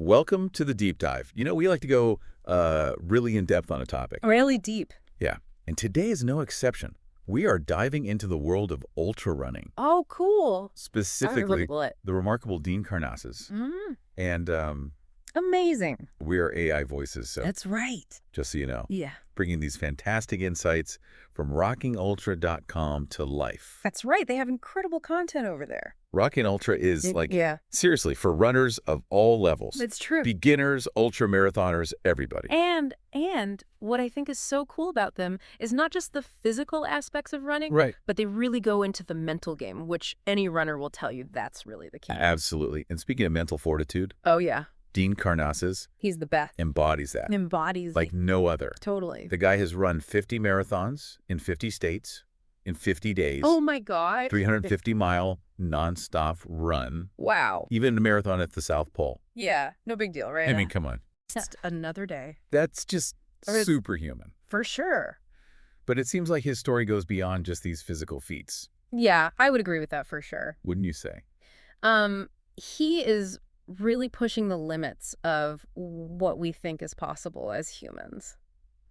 welcome to the deep dive. You know, we like to go really in depth on a topic. Really deep. Yeah, and today is no exception. We are diving into the world of ultra running. Oh, cool. Specifically, the remarkable Dean Karnazes. Mm. And Amazing. we are AI voices, so That's right. just so you know. Yeah. Bringing these fantastic insights from RockingULtra.com to life. That's right. They have incredible content over there. RockingULtra is Yeah. seriously, for runners of all levels. It's true. Beginners, ultramarathoners, everybody. And what I think is so cool about them is not just the physical aspects of running, Right. but they really go into the mental game, which any runner will tell you that's really the key. Absolutely. And speaking of mental fortitude, Oh, yeah. Dean Karnazes He's the best. embodies that Embodies like no other. Totally. The guy has run 50 marathons in 50 states in 50 days. Oh, my God. 350-mile nonstop run. Wow. Even a marathon at the South Pole. Yeah. No big deal, right? I mean, come on. Just another day. That's just superhuman. For sure. But it seems like his story goes beyond just these physical feats. Yeah, I would agree with that for sure. Wouldn't you say? He is really pushing the limits of what we think is possible as humans.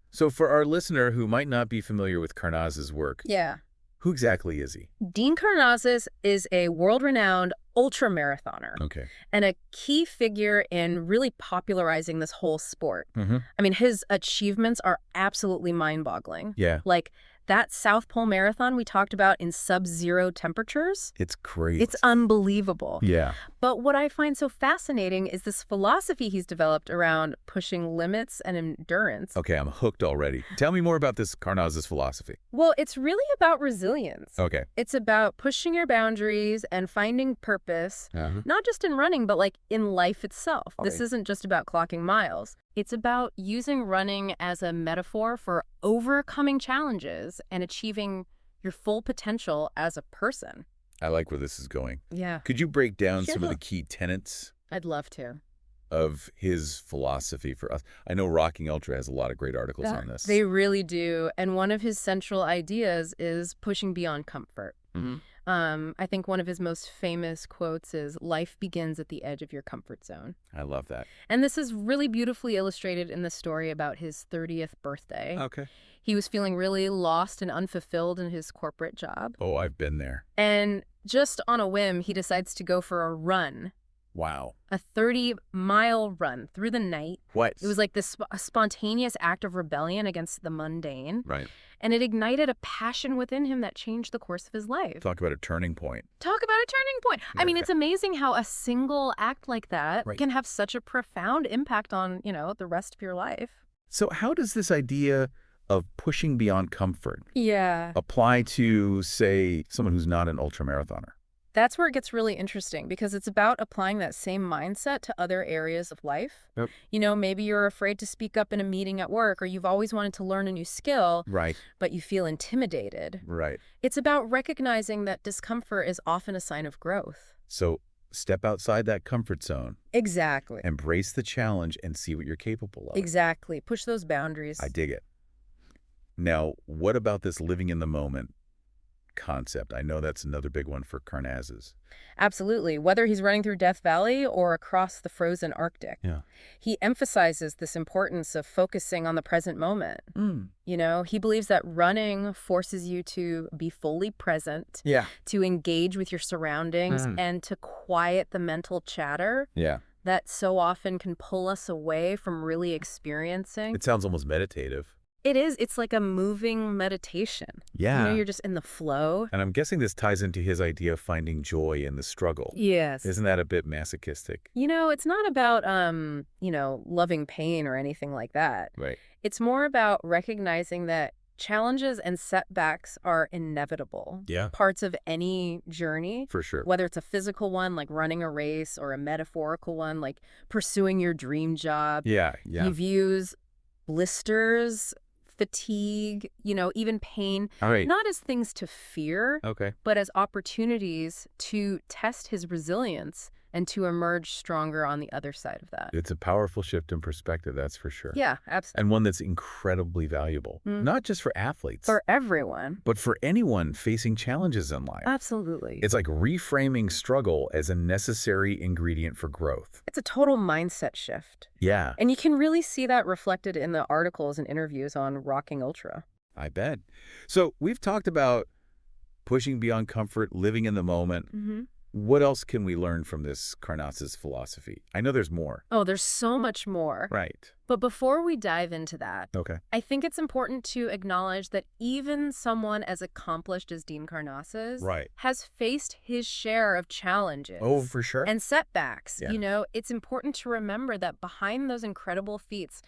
So for our listener who might not be familiar with Karnazes' work, Yeah. who exactly is he? Dean Karnazes is a world-renowned ultramarathoner Okay. and a key figure in really popularizing this whole sport. Mm-hmm. I mean, his achievements are absolutely mind-boggling. Yeah. Like that South Pole Marathon we talked about in sub-zero temperatures. It's crazy. It's unbelievable. Yeah. But what I find so fascinating is this philosophy he's developed around pushing limits and endurance. Okay, I'm hooked already. Tell me more about this Karnazes philosophy. Well, it's really about resilience. Okay. It's about pushing your boundaries and finding purpose, not just in running, but like in life itself. Okay. This isn't just about clocking miles. It's about using running as a metaphor for overcoming challenges and achieving your full potential as a person. I like where this is going. Yeah. Could you break down some of Sure. the key tenets I'd love to. of his philosophy for us? I know RockingULtra has a lot of great articles on this. They really do. And one of his central ideas is pushing beyond comfort. Mm-hmm. I think one of his most famous quotes is, "Life begins at the edge of your comfort zone." I love that. And this is really beautifully illustrated in the story about his 30th birthday. Okay. He was feeling really lost and unfulfilled in his corporate job. Oh, I've been there. And just on a whim, he decides to go for a run, Wow. a 30-mile run through the night. What? It was like this a spontaneous act of rebellion against the mundane. Right. And it ignited a passion within him that changed the course of his life. Talk about a turning point. Talk about a turning point. I mean, it's amazing how a single act like that Right. can have such a profound impact on, the rest of your life. So how does this idea of pushing beyond comfort Yeah. apply to, say, someone who's not an ultramarathoner? That's where it gets really interesting because it's about applying that same mindset to other areas of life. Yep. Maybe you're afraid to speak up in a meeting at work, or you've always wanted to learn a new skill, Right. but you feel intimidated. Right. It's about recognizing that discomfort is often a sign of growth. So step outside that comfort zone, Exactly. embrace the challenge, and see what you're capable of. Exactly. Push those boundaries. I dig it. Now, what about this living in the moment concept? I know that's another big one for Karnazes. Absolutely. Whether he's running through Death Valley or across the frozen Arctic. Yeah. He emphasizes this importance of focusing on the present moment. He believes that running forces you to be fully present, Yeah. to engage with your surroundings, and to quiet the mental chatter Yeah. that so often can pull us away from really experiencing. It sounds almost meditative. It is. It's like a moving meditation. Yeah. You're just in the flow. And I'm guessing this ties into his idea of finding joy in the struggle. Yes. Isn't that a bit masochistic? It's not about, loving pain or anything like that. Right. It's more about recognizing that challenges and setbacks are inevitable. Yeah. Parts of any journey, For sure. whether it's a physical one, like running a race, or a metaphorical one, like pursuing your dream job. Yeah. Yeah. He views blisters, fatigue, even pain, All right. not as things to fear, Okay. but as opportunities to test his resilience and to emerge stronger on the other side of that. It's a powerful shift in perspective, that's for sure. Yeah, absolutely. And one that's incredibly valuable, not just for athletes, For everyone. but for anyone facing challenges in life. Absolutely. It's like reframing struggle as a necessary ingredient for growth. It's a total mindset shift. Yeah, And you can really see that reflected in the articles and interviews on RockingULtra. I bet. So we've talked about pushing beyond comfort, living in the moment. What else can we learn from this Karnazes philosophy? I know there's more. Oh, there's so much more. Right. But before we dive into that, Okay. I think it's important to acknowledge that even someone as accomplished as Dean Karnazes Right. has faced his share of challenges. Oh, for sure. And setbacks. Yeah. You know, it's important to remember that behind those incredible feats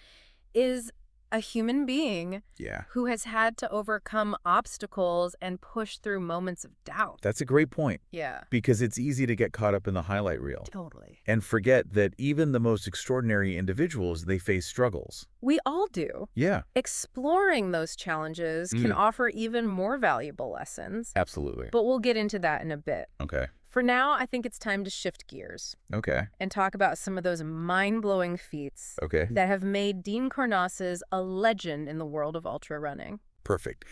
is a human being Yeah. who has had to overcome obstacles and push through moments of doubt. That's a great point, Yeah. because it's easy to get caught up in the highlight reel Totally. and forget that even the most extraordinary individuals, they face struggles. We all do. Yeah, Exploring those challenges can offer even more valuable lessons, absolutely. but we'll get into that in a bit. Okay. For now, I think it's time to shift gears Okay. and talk about some of those mind-blowing feats Okay. that have made Dean Karnazes a legend in the world of ultra running. Perfect.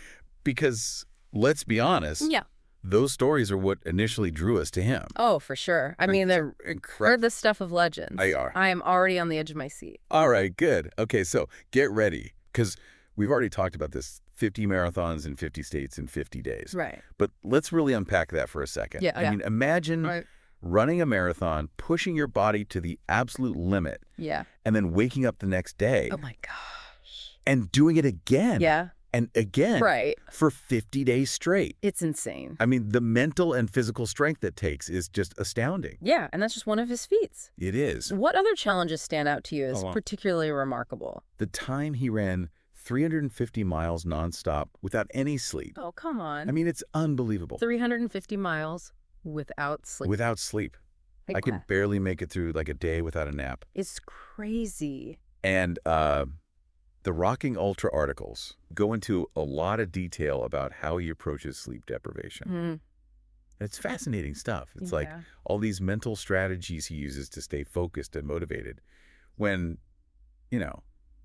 Because let's be honest, Yeah. those stories are what initially drew us to him. Oh, for sure. I mean, they're incredible. the stuff of legends. They are. I am already on the edge of my seat. All right, good. Okay, so get ready, because we've already talked about this 50 marathons in 50 states in 50 days. Right. But let's really unpack that for a second. Yeah, I mean, imagine running a marathon, pushing your body to the absolute limit, Yeah. and then waking up the next day Oh, my gosh. and doing it again. Yeah. And again. Right. For 50 days straight. It's insane. I mean, the mental and physical strength it takes is just astounding. Yeah, and that's just one of his feats. It is. What other challenges stand out to you as Oh. particularly remarkable? The time he ran 350 miles nonstop without any sleep. Oh, come on. I mean, it's unbelievable. 350 miles without sleep. Without sleep. Like I could that. barely make it through like a day without a nap. It's crazy. And the RockingULtra articles go into a lot of detail about how he approaches sleep deprivation. It's fascinating stuff. It's like Yeah. all these mental strategies he uses to stay focused and motivated when,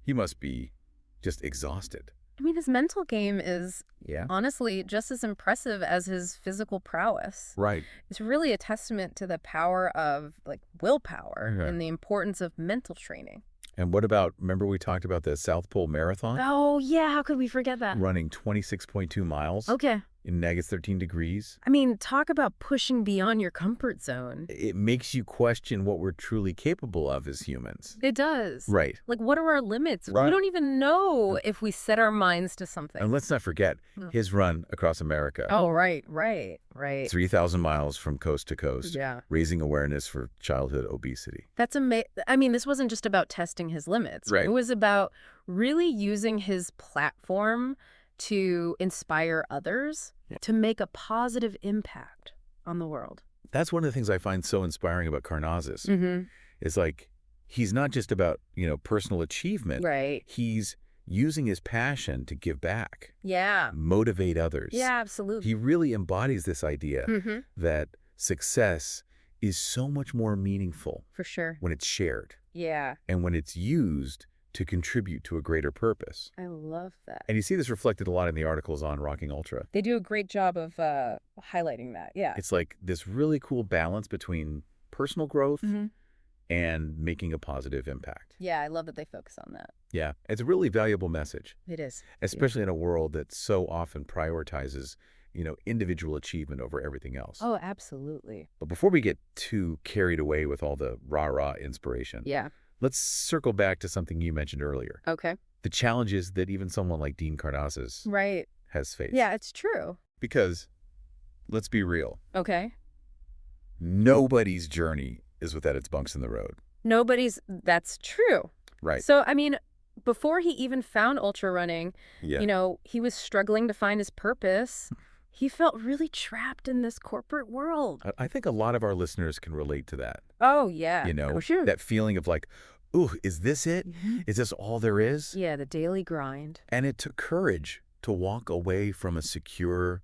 he must be just exhausted. I mean, his mental game is Yeah. honestly just as impressive as his physical prowess. Right. It's really a testament to the power of willpower Okay. and the importance of mental training. And what about, remember we talked about the South Pole Marathon? Oh, yeah. How could we forget that? Running 26.2 miles Okay. in -13 degrees. I mean, talk about pushing beyond your comfort zone. It makes you question what we're truly capable of as humans. It does. Right. Like, what are our limits? Right. We don't even know if we set our minds to something. And let's not forget his run across America. Oh, right. 3,000 miles from coast to coast. Yeah. Raising awareness for childhood obesity. That's amazing. I mean, this wasn't just about testing his limits. Right. It was about really using his platform to inspire others to make a positive impact on the world. That's one of the things I find so inspiring about Karnazes. Mm-hmm. It's like, he's not just about, personal achievement. Right. He's using his passion to give back, Yeah. motivate others. Yeah, absolutely. He really embodies this idea Mm-hmm. that success is so much more meaningful For sure. when it's shared Yeah. and when it's used to contribute to a greater purpose. I love that. And you see this reflected a lot in the articles on RockingULtra. They do a great job of highlighting that. Yeah. It's like this really cool balance between personal growth Mm-hmm. and making a positive impact. Yeah, I love that they focus on that. Yeah, it's a really valuable message, It is. especially in a world that so often prioritizes, individual achievement over everything else. Oh, absolutely. But before we get too carried away with all the rah-rah inspiration, Yeah. let's circle back to something you mentioned earlier, Okay. the challenges that even someone like Dean Karnazes Right. has faced. Yeah, it's true. Because, let's be real, Okay. nobody's journey is without its bumps in the road. That's true. Right. So, I mean, before he even found ultra running, Yeah. he was struggling to find his purpose. He felt really trapped in this corporate world. I think a lot of our listeners can relate to that. Oh, yeah. You Oh, sure. that feeling of like, ooh, is this it? Mhm. Is this all there is? Yeah, the daily grind. And it took courage to walk away from a secure,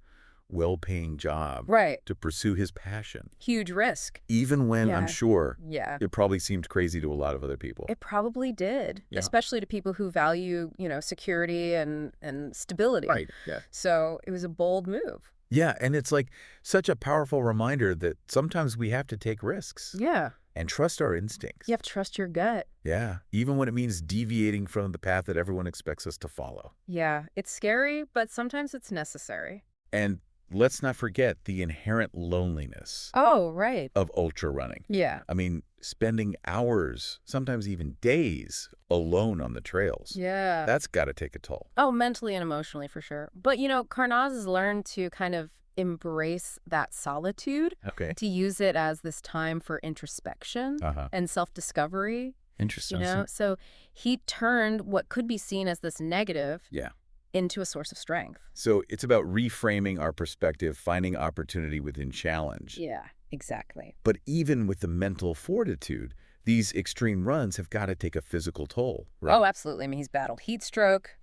well-paying job Right. to pursue his passion. Huge risk. Even when, I'm Yeah. sure, Yeah. it probably seemed crazy to a lot of other people. It probably did, Yeah. especially to people who value, security and stability. Right, yeah. So it was a bold move. Yeah, and it's like such a powerful reminder that sometimes we have to take risks. Yeah. And trust our instincts. You have to trust your gut. Yeah, even when it means deviating from the path that everyone expects us to follow. Yeah. It's scary, but sometimes it's necessary. And let's not forget the inherent loneliness Oh, right. of ultra running. Yeah. I mean, spending hours, sometimes even days, alone on the trails. Yeah. That's got to take a toll. Oh, mentally and emotionally for sure. But, Karnazes learned to kind of embrace that solitude, Okay. to use it as this time for introspection and self-discovery. Interesting. So he turned what could be seen as this negative into a source of strength. So it's about reframing our perspective, finding opportunity within challenge. Yeah, exactly. But even with the mental fortitude, these extreme runs have got to take a physical toll. Right? Oh, absolutely. I mean, he's battled heat stroke,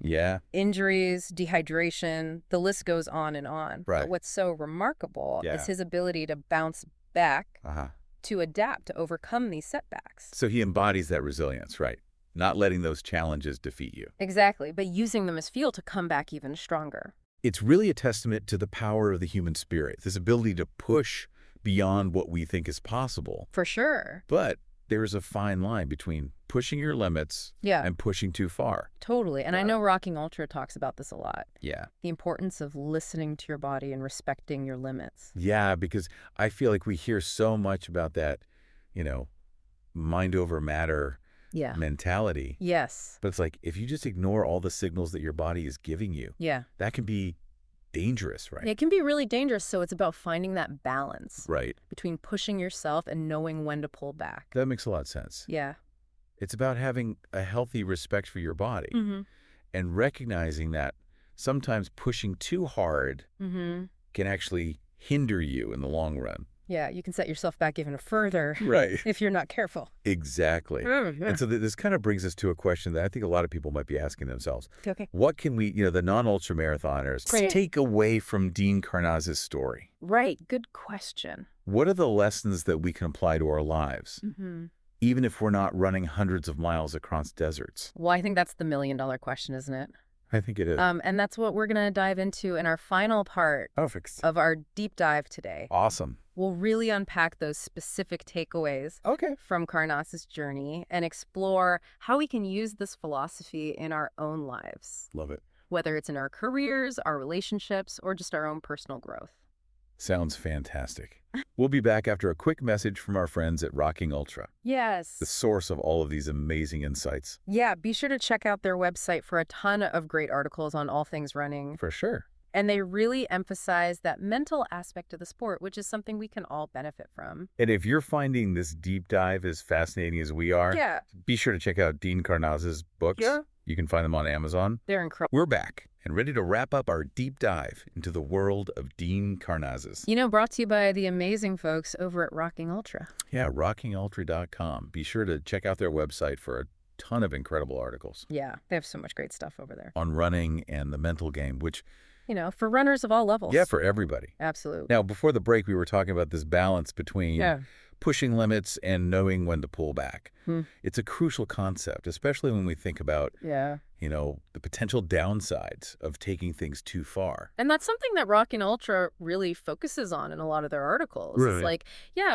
injuries, dehydration, the list goes on and on. Right. But what's so remarkable is his ability to bounce back, to adapt, to overcome these setbacks. So he embodies that resilience, right? Not letting those challenges defeat you. Exactly, but using them as fuel to come back even stronger. It's really a testament to the power of the human spirit, this ability to push beyond what we think is possible. For sure. But there is a fine line between pushing your limits and pushing too far. Totally. And I know RockingULtra talks about this a lot. Yeah. The importance of listening to your body and respecting your limits. Yeah, because I feel like we hear so much about that, mind over matter mentality. Yes. But it's like, if you just ignore all the signals that your body is giving you, that can be dangerous, right? It can be really dangerous, so it's about finding that balance. Right. Between pushing yourself and knowing when to pull back. That makes a lot of sense. Yeah. It's about having a healthy respect for your body and recognizing that sometimes pushing too hard can actually hinder you in the long run. Yeah, you can set yourself back even further if you're not careful. Exactly. And so this kind of brings us to a question that I think a lot of people might be asking themselves. Okay. What can we, the non-ultra marathoners, take away from Dean Karnazes' story? Right. Good question. What are the lessons that we can apply to our lives, even if we're not running hundreds of miles across deserts? Well, I think that's the million-dollar question, isn't it? I think it is. And that's what we're going to dive into in our final part of our deep dive today. Awesome. We'll really unpack those specific takeaways from Karnazes' journey and explore how we can use this philosophy in our own lives. Love it. Whether it's in our careers, our relationships, or just our own personal growth. Sounds fantastic. We'll be back after a quick message from our friends at RockingULtra. Yes. The source of all of these amazing insights. Yeah, be sure to check out their website for a ton of great articles on all things running. For sure. And they really emphasize that mental aspect of the sport, which is something we can all benefit from. And if you're finding this deep dive as fascinating as we are, be sure to check out Dean Karnazes' books. Yeah. You can find them on Amazon. They're incredible. We're back and ready to wrap up our deep dive into the world of Dean Karnazes. Brought to you by the amazing folks over at RockingULtra. Yeah, RockingULtra.com. Be sure to check out their website for a ton of incredible articles. Yeah, they have so much great stuff over there. On running and the mental game, which... for runners of all levels. Yeah, for everybody. Absolutely. Now, before the break, we were talking about this balance between pushing limits and knowing when to pull back. It's a crucial concept, especially when we think about, the potential downsides of taking things too far. And that's something that RockingULtra really focuses on in a lot of their articles. Right. It's like,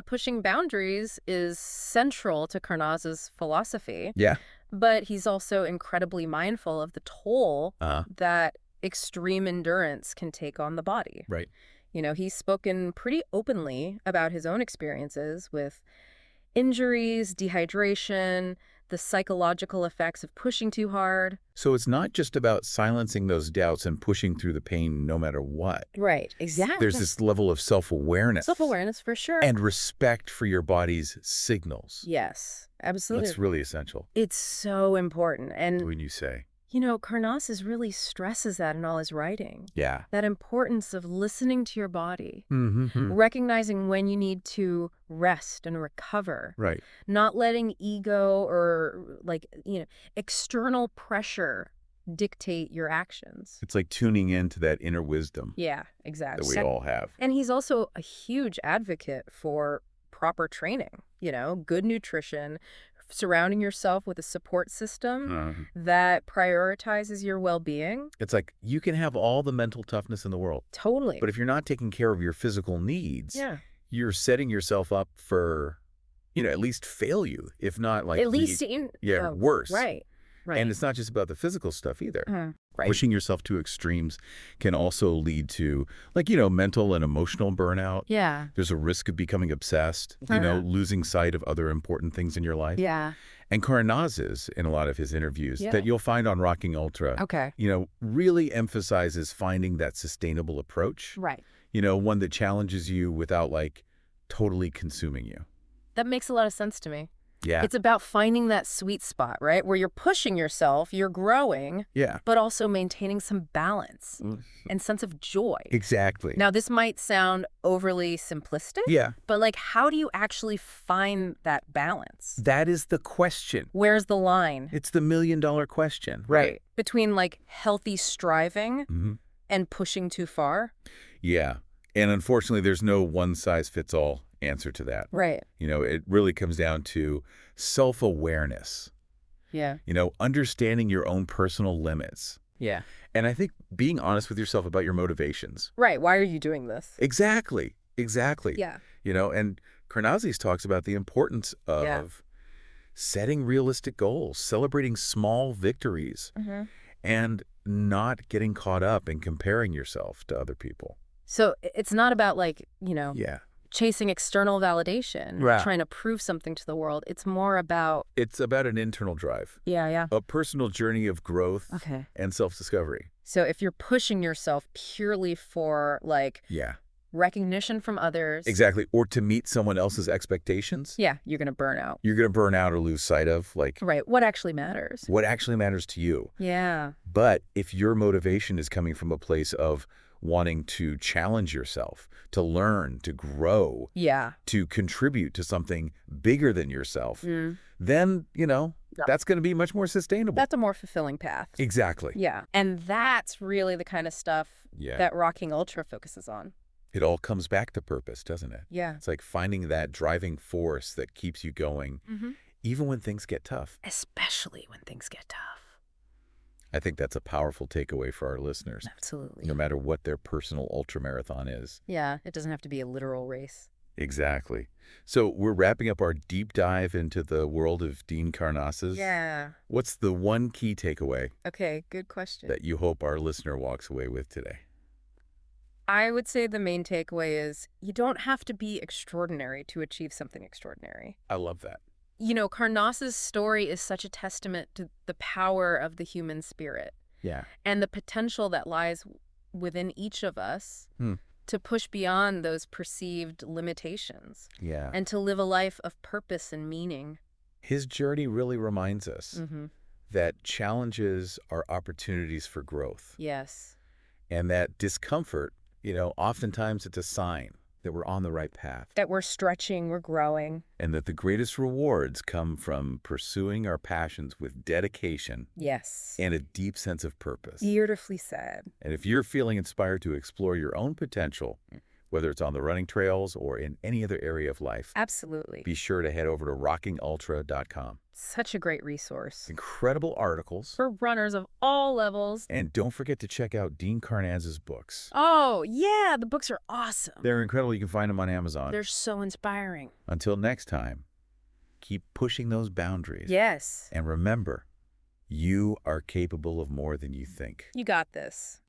pushing boundaries is central to Karnazes' philosophy. Yeah. But he's also incredibly mindful of the toll that extreme endurance can take on the body. Right. He's spoken pretty openly about his own experiences with injuries, dehydration, the psychological effects of pushing too hard. So it's not just about silencing those doubts and pushing through the pain no matter what. Right, exactly. There's this level of self-awareness. Self-awareness, for sure. And respect for your body's signals. Yes, absolutely. That's really essential. It's so important. And when you say... Karnazes really stresses that in all his writing. Yeah. That importance of listening to your body, recognizing when you need to rest and recover. Right. Not letting ego or external pressure dictate your actions. It's like tuning into that inner wisdom. Yeah, exactly. That we all have. And he's also a huge advocate for proper training, good nutrition, surrounding yourself with a support system that prioritizes your well-being. It's like you can have all the mental toughness in the world. Totally. But if you're not taking care of your physical needs, you're setting yourself up for, at least fail you, if not like... At least... worse. Right. And it's not just about the physical stuff either. Right. Pushing yourself to extremes can also lead to, mental and emotional burnout. Yeah. There's a risk of becoming obsessed, losing sight of other important things in your life. Yeah. And Karnazes, in a lot of his interviews that you'll find on RockingULtra, really emphasizes finding that sustainable approach. Right. One that challenges you without, totally consuming you. That makes a lot of sense to me. Yeah. It's about finding that sweet spot, right? Where you're pushing yourself, you're growing, but also maintaining some balance and sense of joy. Exactly. Now, this might sound overly simplistic, but how do you actually find that balance? That is the question. Where's the line? It's the million-dollar question. Right. Between healthy striving and pushing too far? Yeah. And unfortunately, there's no one-size-fits-all answer to that. Right. It really comes down to self-awareness. Yeah. Understanding your own personal limits. Yeah. And I think being honest with yourself about your motivations. Right. Why are you doing this? Exactly. Yeah. And Karnazes talks about the importance of setting realistic goals, celebrating small victories, and not getting caught up in comparing yourself to other people. So it's not about chasing external validation, trying to prove something to the world. It's more about... It's about an internal drive. Yeah. A personal journey of growth and self-discovery. So if you're pushing yourself purely for recognition from others... Exactly. Or to meet someone else's expectations. Yeah, you're going to burn out. You're going to burn out or lose sight of Right. What actually matters. What actually matters to you. Yeah. But if your motivation is coming from a place of wanting to challenge yourself, to learn, to grow, to contribute to something bigger than yourself, then, that's going to be much more sustainable. That's a more fulfilling path. Exactly. Yeah. And that's really the kind of stuff that RockingULtra focuses on. It all comes back to purpose, doesn't it? Yeah. It's like finding that driving force that keeps you going, even when things get tough. Especially when things get tough. I think that's a powerful takeaway for our listeners. Absolutely. No matter what their personal ultramarathon is. Yeah, it doesn't have to be a literal race. Exactly. So we're wrapping up our deep dive into the world of Dean Karnazes. Yeah. What's the one key takeaway? Okay, good question. That you hope our listener walks away with today? I would say the main takeaway is you don't have to be extraordinary to achieve something extraordinary. I love that. Karnazes' story is such a testament to the power of the human spirit. Yeah. And the potential that lies within each of us to push beyond those perceived limitations. Yeah. And to live a life of purpose and meaning. His journey really reminds us that challenges are opportunities for growth. Yes. And that discomfort, oftentimes it's a sign that we're on the right path. That we're stretching, we're growing. And that the greatest rewards come from pursuing our passions with dedication. Yes. And a deep sense of purpose. Beautifully said. And if you're feeling inspired to explore your own potential, whether it's on the running trails or in any other area of life. Absolutely. Be sure to head over to RockingULtra.com. Such a great resource. Incredible articles. For runners of all levels. And don't forget to check out Dean Karnazes' books. Oh, yeah. The books are awesome. They're incredible. You can find them on Amazon. They're so inspiring. Until next time, keep pushing those boundaries. Yes. And remember, you are capable of more than you think. You got this.